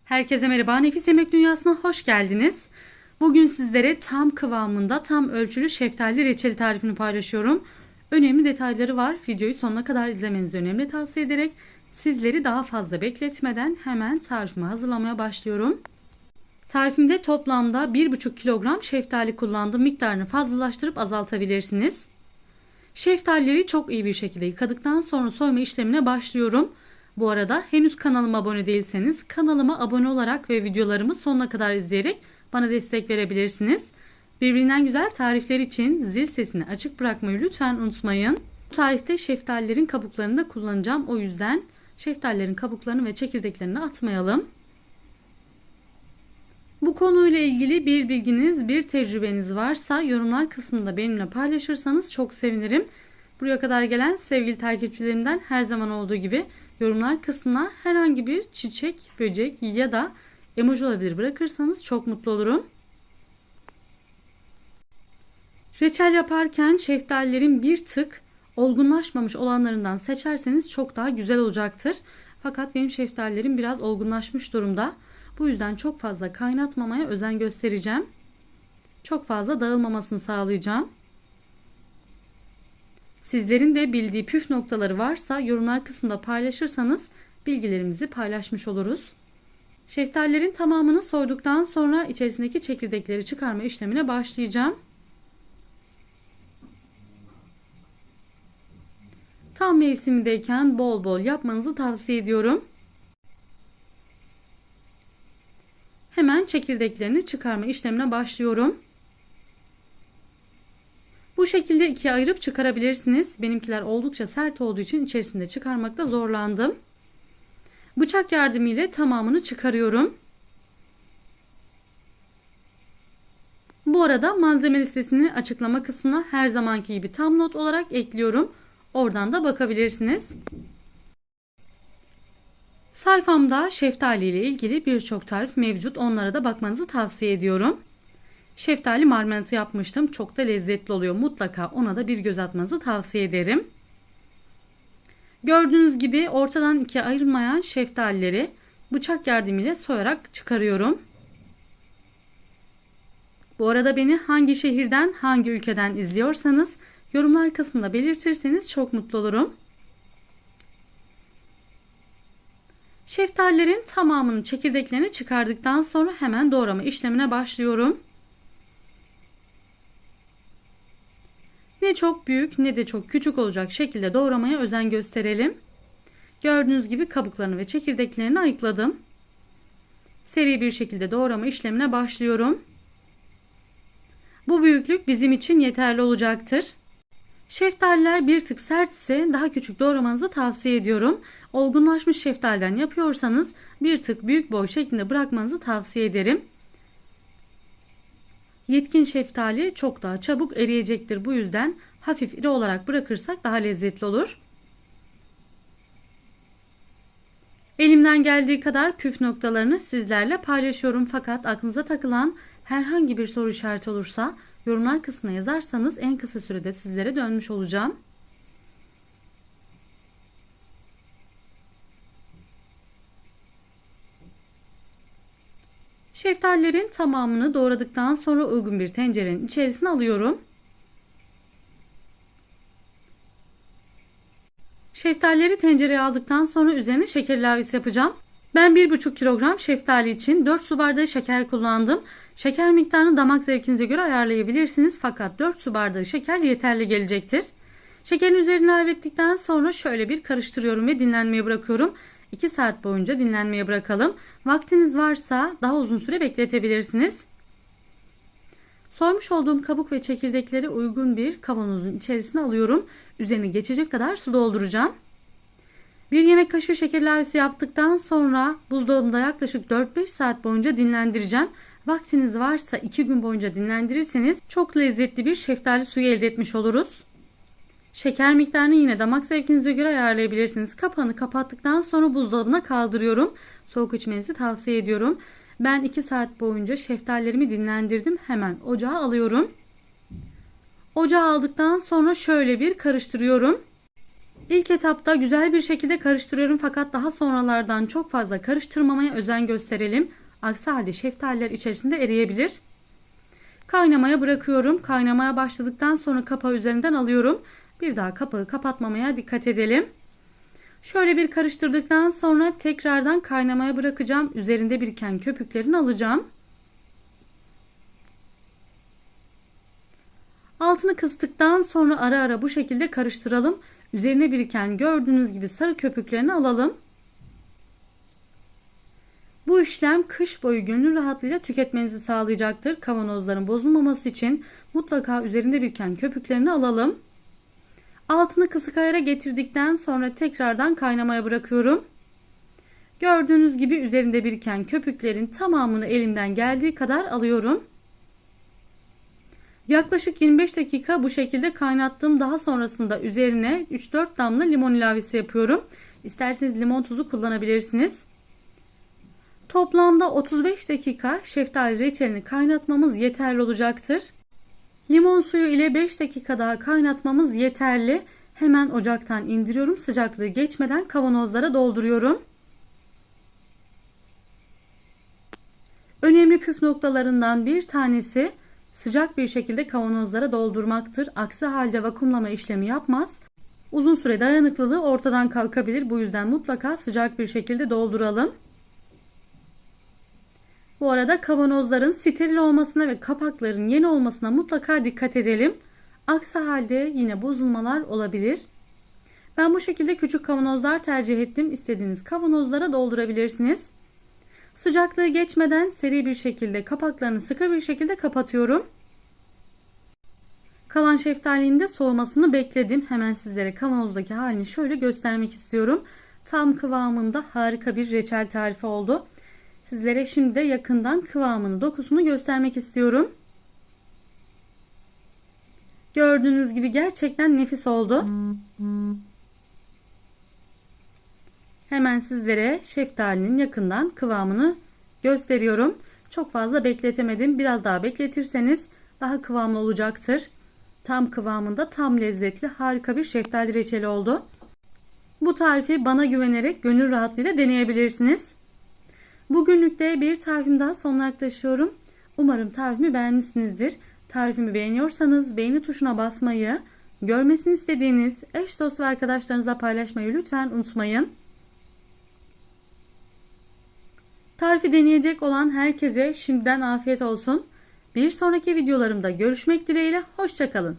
Herkese merhaba. Nefis Yemek Dünyası'na hoş geldiniz. Bugün sizlere tam kıvamında tam ölçülü şeftali reçeli tarifini paylaşıyorum. Önemli detayları var. Videoyu sonuna kadar izlemenizi önemli tavsiye ederek sizleri daha fazla bekletmeden hemen tarifimi hazırlamaya başlıyorum. Tarifimde toplamda 1,5 kilogram şeftali kullandım. Miktarını fazlalaştırıp azaltabilirsiniz. Şeftalileri çok iyi bir şekilde yıkadıktan sonra soyma işlemine başlıyorum. Bu arada henüz kanalıma abone değilseniz kanalıma abone olarak ve videolarımı sonuna kadar izleyerek bana destek verebilirsiniz. Birbirinden güzel tarifler için zil sesini açık bırakmayı lütfen unutmayın. Bu tarifte şeftalilerin kabuklarını da kullanacağım. O yüzden şeftalilerin kabuklarını ve çekirdeklerini atmayalım. Bu konuyla ilgili bir bilginiz, bir tecrübeniz varsa yorumlar kısmında benimle paylaşırsanız çok sevinirim. Buraya kadar gelen sevgili takipçilerimden her zaman olduğu gibi yorumlar kısmına herhangi bir çiçek, böcek ya da emoji olabilir bırakırsanız çok mutlu olurum. Reçel yaparken şeftalilerin bir tık olgunlaşmamış olanlarından seçerseniz çok daha güzel olacaktır. Fakat benim şeftalilerim biraz olgunlaşmış durumda. Bu yüzden çok fazla kaynatmamaya özen göstereceğim. Çok fazla dağılmamasını sağlayacağım. Sizlerin de bildiği püf noktaları varsa yorumlar kısmında paylaşırsanız bilgilerimizi paylaşmış oluruz. Şeftalilerin tamamını soyduktan sonra içerisindeki çekirdekleri çıkarma işlemine başlayacağım. Tam mevsimindeyken bol bol yapmanızı tavsiye ediyorum. Hemen çekirdeklerini çıkarma işlemine başlıyorum. Bu şekilde ikiye ayırıp çıkarabilirsiniz. Benimkiler oldukça sert olduğu için içerisinde çıkarmakta zorlandım. Bıçak yardımıyla tamamını çıkarıyorum. Bu arada malzeme listesini açıklama kısmına her zamanki gibi tam not olarak ekliyorum. Oradan da bakabilirsiniz. Sayfamda şeftali ile ilgili birçok tarif mevcut. Onlara da bakmanızı tavsiye ediyorum. Şeftali marmelatı yapmıştım. Çok da lezzetli oluyor. Mutlaka ona da bir göz atmanızı tavsiye ederim. Gördüğünüz gibi ortadan ikiye ayrılmayan şeftalileri bıçak yardımıyla soyarak çıkarıyorum. Bu arada beni hangi şehirden, hangi ülkeden izliyorsanız yorumlar kısmında belirtirseniz çok mutlu olurum. Şeftalilerin tamamının çekirdeklerini çıkardıktan sonra hemen doğrama işlemine başlıyorum. Ne çok büyük ne de çok küçük olacak şekilde doğramaya özen gösterelim. Gördüğünüz gibi kabuklarını ve çekirdeklerini ayıkladım. Seri bir şekilde doğrama işlemine başlıyorum. Bu büyüklük bizim için yeterli olacaktır. Şeftaliler bir tık sert ise daha küçük doğramanızı tavsiye ediyorum. Olgunlaşmış şeftaliden yapıyorsanız bir tık büyük boy şeklinde bırakmanızı tavsiye ederim. Yetkin şeftali çok daha çabuk eriyecektir. Bu yüzden hafif iri olarak bırakırsak daha lezzetli olur. Elimden geldiği kadar püf noktalarını sizlerle paylaşıyorum. Fakat aklınıza takılan herhangi bir soru işareti olursa yorumlar kısmına yazarsanız en kısa sürede sizlere dönmüş olacağım. Şeftalilerin tamamını doğradıktan sonra uygun bir tencerenin içerisine alıyorum. Şeftalileri tencereye aldıktan sonra üzerine şeker ilavesi yapacağım. Ben 1,5 kilogram şeftali için 4 su bardağı şeker kullandım. Şeker miktarını damak zevkinize göre ayarlayabilirsiniz. Fakat 4 su bardağı şeker yeterli gelecektir. Şekerin üzerine ilave ettikten sonra şöyle bir karıştırıyorum ve dinlenmeye bırakıyorum. 2 saat boyunca dinlenmeye bırakalım. Vaktiniz varsa daha uzun süre bekletebilirsiniz. Soymuş olduğum kabuk ve çekirdekleri uygun bir kavanozun içerisine alıyorum. Üzerine geçecek kadar su dolduracağım. 1 yemek kaşığı şeker ilavesi yaptıktan sonra buzdolabında yaklaşık 4-5 saat boyunca dinlendireceğim. Vaktiniz varsa 2 gün boyunca dinlendirirseniz çok lezzetli bir şeftali suyu elde etmiş oluruz. Şeker miktarını yine damak zevkinize göre ayarlayabilirsiniz. Kapağını kapattıktan sonra buzdolabına kaldırıyorum. Soğuk içmenizi tavsiye ediyorum. Ben 2 saat boyunca şeftalilerimi dinlendirdim. Hemen ocağa alıyorum. Ocağa aldıktan sonra şöyle bir karıştırıyorum. İlk etapta güzel bir şekilde karıştırıyorum fakat daha sonralardan çok fazla karıştırmamaya özen gösterelim. Aksi halde şeftaliler içerisinde eriyebilir. Kaynamaya bırakıyorum. Kaynamaya başladıktan sonra kapağı üzerinden alıyorum. Bir daha kapağı kapatmamaya dikkat edelim. Şöyle bir karıştırdıktan sonra tekrardan kaynamaya bırakacağım. Üzerinde biriken köpüklerini alacağım. Altını kıstıktan sonra ara ara bu şekilde karıştıralım. Üzerine biriken gördüğünüz gibi sarı köpüklerini alalım. Bu işlem kış boyu gönül rahatlığıyla tüketmenizi sağlayacaktır. Kavanozların bozulmaması için mutlaka üzerinde biriken köpüklerini alalım. Altını kısık ayara getirdikten sonra tekrardan kaynamaya bırakıyorum. Gördüğünüz gibi üzerinde biriken köpüklerin tamamını elimden geldiği kadar alıyorum. Yaklaşık 25 dakika bu şekilde kaynattım. Daha sonrasında üzerine 3-4 damla limon ilavesi yapıyorum. İsterseniz limon tuzu kullanabilirsiniz. Toplamda 35 dakika şeftali reçelini kaynatmamız yeterli olacaktır. Limon suyu ile 5 dakika daha kaynatmamız yeterli. Hemen ocaktan indiriyorum. Sıcaklığı geçmeden kavanozlara dolduruyorum. Önemli püf noktalarından bir tanesi sıcak bir şekilde kavanozlara doldurmaktır. Aksi halde vakumlama işlemi yapmaz. Uzun süre dayanıklılığı ortadan kalkabilir. Bu yüzden mutlaka sıcak bir şekilde dolduralım. Bu arada kavanozların steril olmasına ve kapakların yeni olmasına mutlaka dikkat edelim. Aksi halde yine bozulmalar olabilir. Ben bu şekilde küçük kavanozlar tercih ettim. İstediğiniz kavanozlara doldurabilirsiniz. Sıcaklığı geçmeden seri bir şekilde kapaklarını sıkı bir şekilde kapatıyorum. Kalan şeftalinin de soğumasını bekledim. Hemen sizlere kavanozdaki halini şöyle göstermek istiyorum. Tam kıvamında harika bir reçel tarifi oldu. Sizlere şimdi de yakından kıvamını, dokusunu göstermek istiyorum. Gördüğünüz gibi gerçekten nefis oldu. Hemen sizlere şeftalinin yakından kıvamını gösteriyorum. Çok fazla bekletemedim. Biraz daha bekletirseniz daha kıvamlı olacaktır. Tam kıvamında, tam lezzetli, harika bir şeftali reçeli oldu. Bu tarifi bana güvenerek gönül rahatlığıyla deneyebilirsiniz. Bugünlük de bir tarifim daha sonuna yaklaşıyorum. Umarım tarifimi beğenmişsinizdir. Tarifimi beğeniyorsanız beğeni tuşuna basmayı, görmesini istediğiniz eş dost ve arkadaşlarınızla paylaşmayı lütfen unutmayın. Tarifi deneyecek olan herkese şimdiden afiyet olsun. Bir sonraki videolarımda görüşmek dileğiyle. Hoşça kalın.